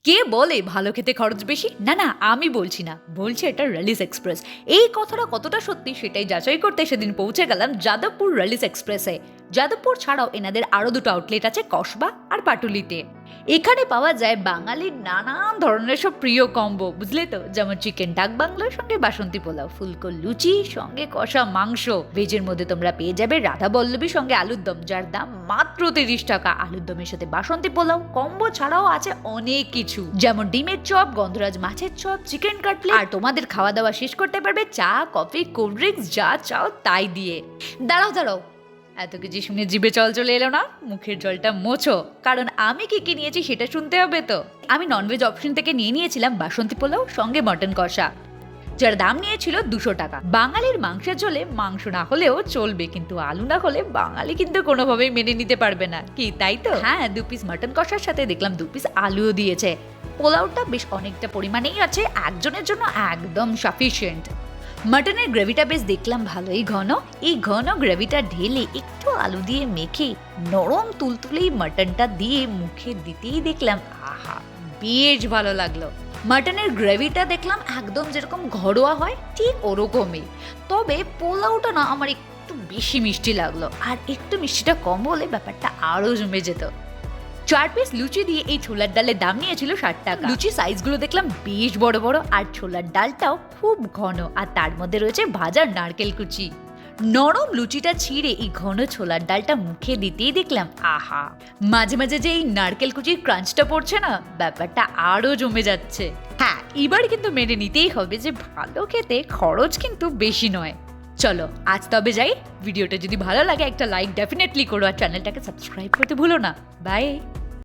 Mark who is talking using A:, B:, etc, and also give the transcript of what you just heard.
A: কে বলে ভালো খেতে খরচ বেশি? না না, আমি বলছি না, বলছি এটা রেলিস এক্সপ্রেস। এই কথাটা কতটা সত্যি সেটাই যাচাই করতে সেদিন পৌঁছে গেলাম যাদবপুর রেলিস এক্সপ্রেসে। যাদবপুর ছাড়াও এনাদের আরো দুটো আউটলেট আছে কসবা আর পাটুলিতে। এখানে পাওয়া যায় বাঙালির নানান ধরনের সব প্রিয় কম্বো, বুঝলে তো? যেমন চিকেন ডাক বাংলোর সঙ্গে বাসন্তী পোলাও, ফুলকো লুচি সঙ্গে কষা মাংস। ভেজের মধ্যে তোমরা পেয়ে যাবে রাধা বল্লভী সঙ্গে আলুর দম, যার দাম মাত্র 30 টাকা। আলুর দমের সাথে বাসন্তী পোলাও কম্বো ছাড়াও আছে অনেক কিছু, যেমন ডিমের চপ, গন্ধরাজ মাছের চপ, চিকেন কাটলেট। আর তোমাদের খাওয়া দাওয়া শেষ করতে পারবে চা, কফি, কোল্ড ড্রিঙ্কস যা চাও তাই দিয়ে। দাঁড়াও দাঁড়াও, এত কিছু শুনে জিভে জল চলে এলো না? মুখের জলটা মোছো, কারণ আমি কি কি নিয়েছি সেটা শুনতে হবে তো। আমি ননভেজ অপশন থেকে নিয়েছিলাম বাসন্তী পোলাও সঙ্গে মটন কষা, যার দাম নিয়েছিল 200 টাকা। বাঙালির মাংসের ঝোলে মাংস না হলেও চলবে, কিন্তু আলু না হলে বাঙালি কিন্তু কোনোভাবেই মেনে নিতে পারবে না, কি তাই তো? হ্যাঁ, 2 পিস মটন কষার সাথে দেখলাম 2 পিস আলুও দিয়েছে। পোলাওটা বেশ অনেকটা পরিমাণেই আছে, একজনের জন্য একদম সাফিসিয়েন্ট। মাটনের গ্রেভিটা বেশ দেখলাম ভালোই ঘন। এই ঘন গ্রেভিটা ঢেলে একটু আলু দিয়ে মেখে নরম তুলতুলেই মাটনটা দিয়ে মুখে দিতেই দেখলাম আহা, বেশ ভালো লাগলো। মাটনের গ্রেভিটা দেখলাম একদম যেরকম ঘরোয়া হয় ঠিক ওরকমই, তবে পোলাওটা না আমার একটু বেশি মিষ্টি লাগলো, আর একটু মিষ্টিটা কম হলে ব্যাপারটা আরো জমে যেত। 4 পিস লুচি দিয়ে এই ছোলার ডালের দাম নিয়েছিল 60 টাকা। লুচি সাইজগুলো দেখলাম বেশ বড় বড়, আর ছোলার ডালটাও খুব ঘন, আর তার মধ্যে রয়েছে ভাজা নারকেল কুচি। নরম লুচিটা ছিঁড়ে এই ঘন ছোলার ডালটা মুখে দিতেই দেখলাম আহা, মাঝে মাঝে যে এই নারকেল কুচির ক্রাঞ্চটা পড়ছে না, ব্যাপারটা আরো জমে যাচ্ছে। হ্যাঁ, এবার কিন্তু মেনে নিতেই হবে যে ভালো খেতে খরচ কিন্তু বেশি নয়। চলো আজ তবে যাই। ভিডিওটা যদি ভালো লাগে একটা লাইক ডেফিনেটলি করো, আর চ্যানেলটাকে সাবস্ক্রাইব করতে ভুলো না। বাই।